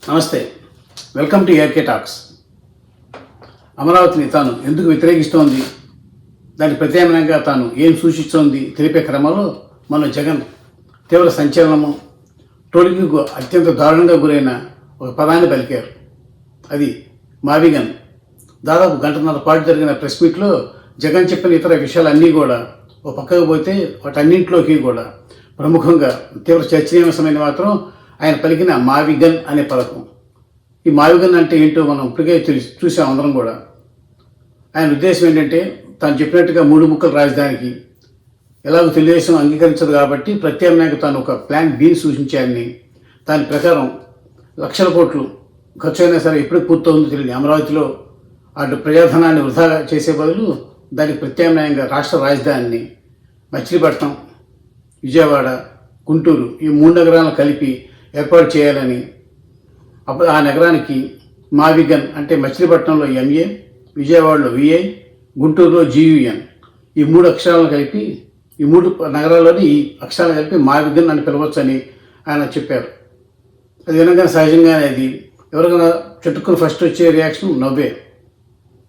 నమస్తే, welcome to ARK talks. అమరావతిని తాను ఎందుకు వ్యతిరేకిస్తోంది, దానికి ప్రత్యామ్నాయంగా తాను ఏం సూచిస్తోంది తెలిపే క్రమంలో మన జగన్ తీవ్ర సంచలనము, ట్రోలింగ్కు అత్యంత దారుణంగా గురైన ఒక పదాన్ని పలికారు. అది మావిగన్. దాదాపు గంటన్నర పాటు జరిగిన ప్రెస్ మీట్లో జగన్ చెప్పిన ఇతర విషయాలన్నీ కూడా ఒక పక్కకు పోతే వాటన్నింటిలోకి కూడా ప్రముఖంగా తీవ్ర చర్చనీయాంశమైన మాత్రం ఆయన పలికిన మావిగన్ అనే పథకం. ఈ మావిగన్ అంటే ఏంటో మనం ఇప్పటికే చూసాం అందరం కూడా. ఆయన ఉద్దేశం ఏంటంటే తాను చెప్పినట్టుగా 3 ముక్కల రాజధానికి ఎలాగో తెలుగుదేశం అంగీకరించదు కాబట్టి ప్రత్యామ్నాయంగా తాను ఒక ప్లాన్ బిని సూచించారని, దాని ప్రకారం లక్షల కోట్లు ఖర్చు అయినా సరే ఎప్పుడు పూర్తవుతుందో తెలియని అమరావతిలో అటు ప్రజాధనాన్ని వృధా చేసే బదులు దానికి ప్రత్యామ్నాయంగా రాష్ట్ర రాజధానిని మచిలీపట్నం, విజయవాడ, గుంటూరు ఈ 3 నగరాలను కలిపి ఏర్పాటు చేయాలని, అప్పుడు ఆ నగరానికి మావిగన్ అంటే మచిలీపట్నంలో ఎంఏ, విజయవాడలో విఐ, గుంటూరులో జియుఎన్ ఈ 3 అక్షరాలను కలిపి ఈ 3 నగరాల్లోని ఈ అక్షరాలను కలిపి మావిగన్ అని పిలవచ్చని ఆయన చెప్పారు. అది వినగానే సహజంగానే అది ఎవరికైనా చెట్టుకుని ఫస్ట్ వచ్చే రియాక్షన్ నవ్వే.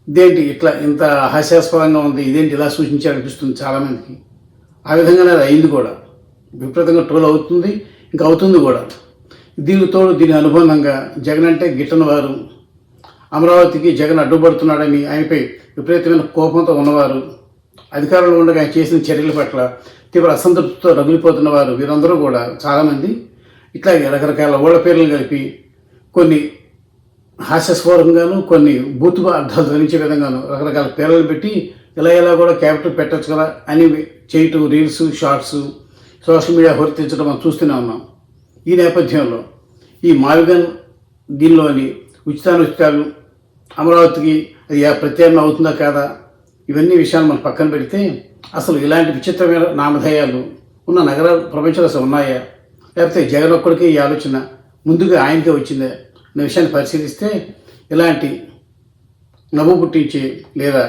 ఇదేంటి ఇట్లా ఇంత హాస్యాస్పదంగా ఉంది, ఇదేంటి ఇలా సూచించాలనిపిస్తుంది చాలామందికి. ఆ విధంగానే అది అయింది కూడా. విపరీతంగా ట్రోల్ అవుతుంది, ఇంకా అవుతుంది కూడా. దీని అనుబంధంగా జగన్ అంటే గిట్టని వారు, అమరావతికి జగన్ అడ్డుపడుతున్నాడని ఆయనపై విపరీతమైన కోపంతో ఉన్నవారు, అధికారంలో ఉండగా ఆయన చేసిన చర్యల పట్ల తీవ్ర అసంతృప్తితో రగిలిపోతున్న వారు, వీరందరూ కూడా చాలామంది ఇట్లాగే రకరకాల ఊళ్ళ పేర్లను కలిపి కొన్ని హాస్యస్ఫూర్తంగాను కొన్ని బూతుగా అర్థాలు ధరించే విధంగాను రకరకాల పేర్లను పెట్టి ఇలా కూడా క్యాపిటల్ పెట్టచ్చు కదా అని చేయటం, రీల్స్, షార్ట్స్, సోషల్ మీడియా హోరెత్తించడం మనం చూస్తూనే ఉన్నాం. ఈ నేపథ్యంలో ఈ మావిగన్ దీనిలోని ఉచితాలు అమరావతికి అది ప్రత్యామ్నాయం అవుతుందా కాదా, ఇవన్నీ విషయాలు మనం పక్కన పెడితే అసలు ఇలాంటి విచిత్రమైన నామధేయాలు ఉన్న నగరాలు ప్రపంచంలో అసలు ఉన్నాయా, లేకపోతే జగన్ ఒక్కడికి ఈ ఆలోచన ముందుగా ఆయనకే వచ్చిందా అనే విషయాన్ని పరిశీలిస్తే ఇలాంటి నవ్వు పుట్టించే లేదా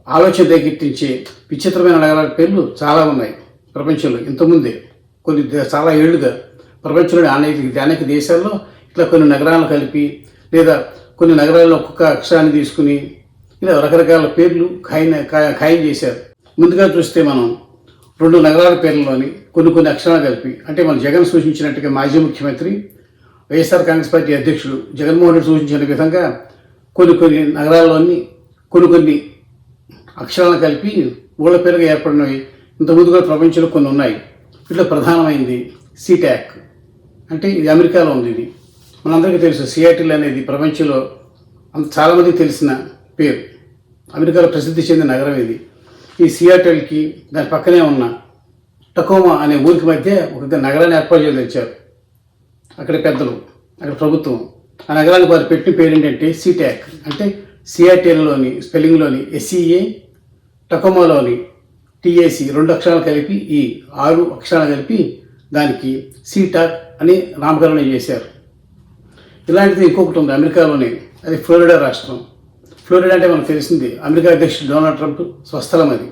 ఆలోచన తగ్గించే విచిత్రమైన నగరాల పేర్లు చాలా ఉన్నాయి ప్రపంచంలో. ఇంతకుముందే చాలా ఏళ్లుగా ప్రపంచంలోని అనేక దేశాల్లో ఇట్లా కొన్ని నగరాలను కలిపి లేదా కొన్ని నగరాల్లో ఒక్కొక్క అక్షరాన్ని తీసుకుని ఇలా రకరకాల పేర్లు ఖాయం చేశారు. ముందుగా చూస్తే మనం 2 నగరాల పేర్లలోని కొన్ని అక్షరాలు కలిపి, అంటే మన జగన్ సూచించినట్టుగా మాజీ ముఖ్యమంత్రి వైఎస్ఆర్ కాంగ్రెస్ పార్టీ అధ్యక్షుడు జగన్మోహన్ రెడ్డి సూచించిన విధంగా కొన్ని నగరాల్లోని కొన్ని అక్షరాలను కలిపి ఊళ్ళ పేరుగా ఏర్పడినవి ఇంతకుముందు కూడా ప్రపంచంలో కొన్ని ఉన్నాయి. ఇట్లా ప్రధానమైంది సీటాక్, అంటే ఇది అమెరికాలో ఉంది. ఇది మనందరికీ తెలుసు. సియాటిల్ అనేది ప్రపంచంలో చాలామందికి తెలిసిన పేరు, అమెరికాలో ప్రసిద్ధి చెందిన నగరం ఇది. ఈ సియాటిల్కి దాని పక్కనే ఉన్న టకోమా అనే ఊరికి మధ్య ఒక నగరాన్ని ఏర్పాటు చేసి తెచ్చారు అక్కడ పెద్దలు, అక్కడ ప్రభుత్వం. ఆ నగరానికి వారు పెట్టిన పేరు ఏంటంటే సీటాక్, అంటే సియాటిల్లోని స్పెల్లింగ్లోని SEA, టకోమాలోని TAC 2 అక్షరాలు కలిపి ఈ 6 అక్షరాలు కలిపి దానికి సీటాక్ అని నామకరణం చేశారు. ఇలాంటిది ఇంకొకటి ఉంది అమెరికాలోనే, అది ఫ్లోరిడా రాష్ట్రం. ఫ్లోరిడా అంటే మనకు తెలిసింది అమెరికా అధ్యక్షుడు డొనాల్డ్ ట్రంప్ స్వస్థలం. అది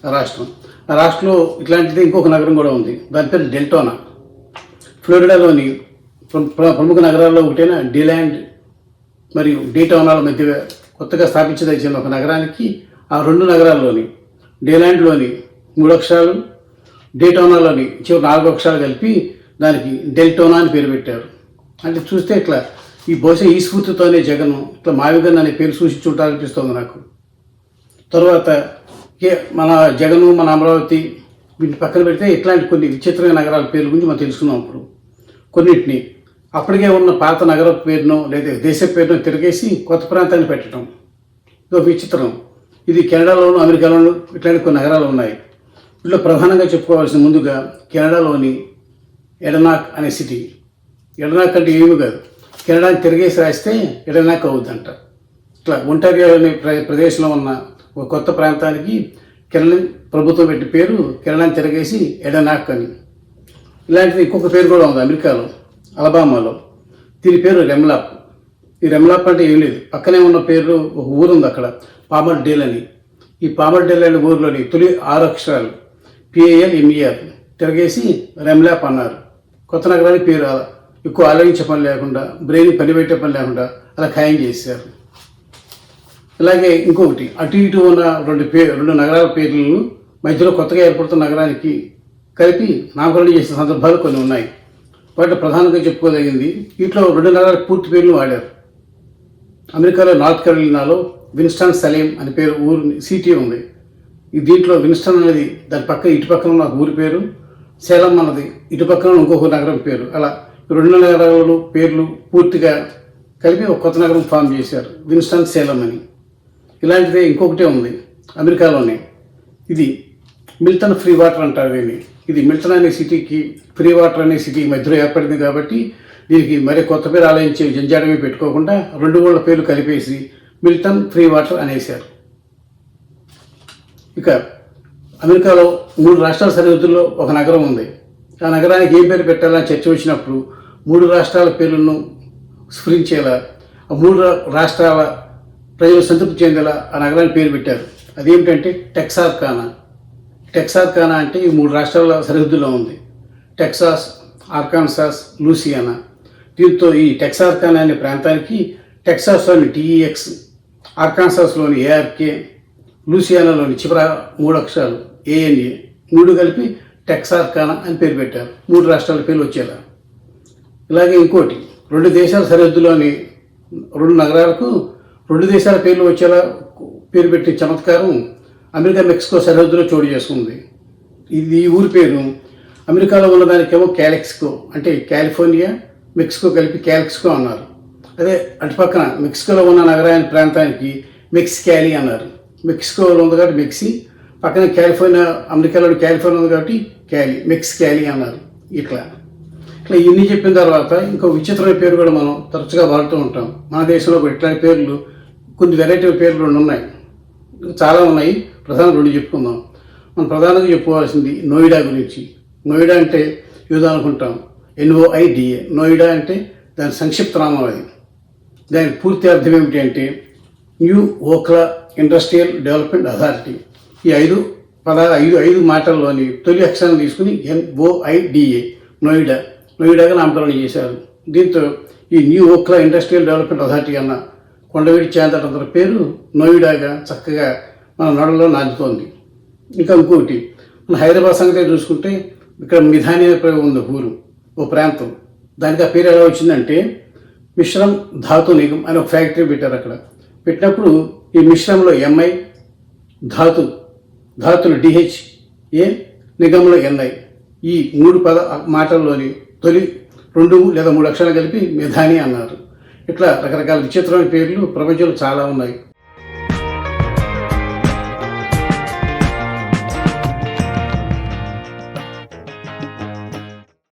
ఆ రాష్ట్రం. ఆ రాష్ట్రంలో ఇట్లాంటిది ఇంకొక నగరం కూడా ఉంది, దాని పేరు డెల్టోనా. ఫ్లోరిడాలోని ప్రముఖ నగరాల్లో ఒకటైన డీలాండ్ మరియు డేటోనాల మధ్య కొత్తగా స్థాపించదలిచిన ఒక నగరానికి ఆ 2 నగరాల్లోని డేలాండ్లోని 3 అక్షరాలు, డేటోనాలోని చివరి 4 అక్షరాలు కలిపి దానికి డెల్టోనా అని పేరు పెట్టారు. అంటే చూస్తే ఇట్లా బహుశా ఈ స్ఫూర్తితోనే జగన్ ఇట్లా మావిగన్ అనే పేరు సూచించుంటారనిపిస్తుంది నాకు. తర్వాత మన జగన్, మన అమరావతి వీటిని పక్కన పెడితే ఇట్లాంటి కొన్ని విచిత్రమైన నగరాల పేర్ల గురించి మనం తెలుసుకున్నాం. ఇప్పుడు కొన్నింటిని అప్పటికే ఉన్న పాత నగర పేరునో లేదా దేశ పేరునో తిరిగేసి కొత్త ప్రాంతాన్ని పెట్టడం ఇదో విచిత్రం. ఇది కెనడాలోను, అమెరికాలోను ఇట్లాంటి కొన్ని నగరాలు ఉన్నాయి. వీటిలో ప్రధానంగా చెప్పుకోవాల్సిన ముందుగా కెనడాలోని ఎడనాక్ అనే సిటీ. ఎడనాక్ అంటే ఏమి కాదు, కెనడాని తిరిగేసి రాస్తే ఎడనాక్ అవుద్దంట. ఇట్లా ఒంటారియో అనే ప్రదేశంలో ఉన్న ఒక కొత్త ప్రాంతానికి కెనడా ప్రభుత్వం పెట్టి పేరు కెనడాని తిరిగేసి ఎడనాక్ అని. ఇలాంటిది ఇంకొక పేరు కూడా ఉంది అమెరికాలో, అలబామాలో. దీని పేరు రెమ్లాప్. ఈ రెమ్లాప్ అంటే ఏం లేదు, పక్కనే ఉన్న పేరు ఒక ఊరు ఉంది అక్కడ, పామర్ డేల్ అని. ఈ పామర్ డేల్ అనే ఊరిలోని తొలి 6 అక్షరాలు PALMER తిరగేసి రెమ్లాప్ అన్నారు. కొత్త నగరానికి పేరు ఎక్కువ ఆలోచించే పని లేకుండా, బ్రెయిన్ పని పెట్టే పని లేకుండా అలా ఖాయం చేశారు. ఇలాగే ఇంకొకటి, అటు ఇటు ఉన్న రెండు నగరాల పేర్లను మధ్యలో కొత్తగా ఏర్పడుతున్న నగరానికి కలిపి నామకరణం చేసిన సందర్భాలు కొన్ని ఉన్నాయి. వాటిలో ప్రధానంగా చెప్పుకోదగింది, వీటిలో రెండు నగరాల పూర్తి పేర్లు వాడారు. అమెరికాలో నార్త్ కెరోలినాలో విన్స్టన్ సలేం అనే పేరు ఊరు సిటీ ఉంది. దీంట్లో విన్స్టన్ అనేది దాని ఇటు పక్కన ఉన్న ఊరి పేరు, సేలం అన్నది ఇటు పక్కన ఇంకొక నగరం పేరు. అలా రెండు నగరాలు పేర్లు పూర్తిగా కలిపి ఒక కొత్త నగరం ఫామ్ చేశారు, విన్స్టన్ సేలం అని. ఇలాంటిదే ఇంకొకటే ఉంది అమెరికాలోనే, ఇది మిల్టన్ ఫ్రీ వాటర్ అంటారు దీన్ని. ఇది మిల్టన్ అనే సిటీకి, ఫ్రీ వాటర్ అనే సిటీకి మధ్యలో ఏర్పడింది కాబట్టి దీనికి మరి కొత్త పేరు ఆలోచించే జంజాడమే పెట్టుకోకుండా రెండు ఊళ్ళ పేర్లు కలిపేసి మిల్టన్ ఫ్రీ వాటర్ అనేశారు. ఇక అమెరికాలో 3 రాష్ట్రాల సరిహద్దుల్లో ఒక నగరం ఉంది. ఆ నగరానికి ఏం పేరు పెట్టాలని చర్చ వచ్చినప్పుడు 3 రాష్ట్రాల పేర్లను స్ఫురించేలా, ఆ 3 రాష్ట్రాల ప్రజలు సంతృప్తి చెందేలా ఆ నగరానికి పేరు పెట్టారు. అదేమిటంటే టెక్సార్కానా. టెక్సార్కానా అంటే ఈ 3 రాష్ట్రాల సరిహద్దులో ఉంది. Texas, Arkansas, Louisiana. దీంతో ఈ టెక్సార్కానా అనే ప్రాంతానికి టెక్సాస్లోని TEX, ఆర్కాన్సాస్లోని ARK, లూసియానాలోని చివర 3 అక్షరాలు ANA, 3 కలిపి టెక్సార్కానా అని పేరు పెట్టారు, 3 రాష్ట్రాల పేర్లు వచ్చేలా. ఇలాగే ఇంకోటి, 2 దేశాల సరిహద్దులోని 2 నగరాలకు 2 దేశాల పేర్లు వచ్చేలా పేరు పెట్టే చమత్కారం అమెరికా మెక్సికో సరిహద్దులో చోటు చేసుకుంది. ఈ ఊరి పేరు అమెరికాలో ఉన్నదానికేమో క్యాలిక్స్కో, అంటే కాలిఫోర్నియా, మెక్సికో కలిపి క్యాలిక్స్కో అన్నారు. అదే అటుపక్కన మెక్సికోలో ఉన్న నగరానికి ప్రాంతానికి మెక్సికాలి అన్నారు. మెక్సికోలో ఉంది కాబట్టి మెక్సీ, పక్కన కాలిఫోర్నియా, అమెరికాలోని కాలిఫోర్నియా ఉంది కాబట్టి క్యాలి, మెక్సికాలి అన్నారు. ఇట్లా ఇన్ని చెప్పిన తర్వాత ఇంకో విచిత్రమైన పేరు కూడా మనం తరచుగా వాడుతూ ఉంటాం. మన దేశంలో ఇట్లాంటి పేర్లు, కొన్ని వెరైటీ పేర్లు 2 ఉన్నాయి, చాలా ఉన్నాయి. ప్రధానంగా 2 చెప్పుకుందాం. మనం ప్రధానంగా చెప్పుకోవాల్సింది నోయిడా గురించి. నోయిడా అంటే ఏదో అనుకుంటాం, NOIDA. నోయిడా అంటే దాని సంక్షిప్త నామం. అది దాని పూర్తి అర్థం ఏమిటి అంటే new Okhla industrial development authority. ఈ 5 మాటల్లోని తొలి అక్షరాన్ని తీసుకుని NOIDA, నోయిడాగా నామకరణం చేశారు. దీంతో ఈ new Okhla industrial development authority అన్న కొండవీటి చేంతటంతర పేరు నోయిడాగా చక్కగా మన నడలో నాటుతోంది. ఇంకా ఇంకొకటి, మన హైదరాబాద్ సంగతి చూసుకుంటే ఇక్కడ మిథాని అనే ప్రయోగం ఉంది, ఊరు, ఓ ప్రాంతం. దానికి ఆ పేరు ఎలా వచ్చిందంటే మిశ్రమ్ ధాతు నిగమ్ అని ఒక ఫ్యాక్టరీ పెట్టారు. అక్కడ పెట్టినప్పుడు ఈ మిశ్రమంలో MI, ధాతులు DHA, నిగంలో NI, ఈ 3 మాటల్లోని తొలి 2 లేదా 3 అక్షరాలు కలిపి మిథాని అన్నారు. ఇట్లా రకరకాల విచిత్రమైన పేర్లు ప్రపంచంలో చాలా ఉన్నాయి.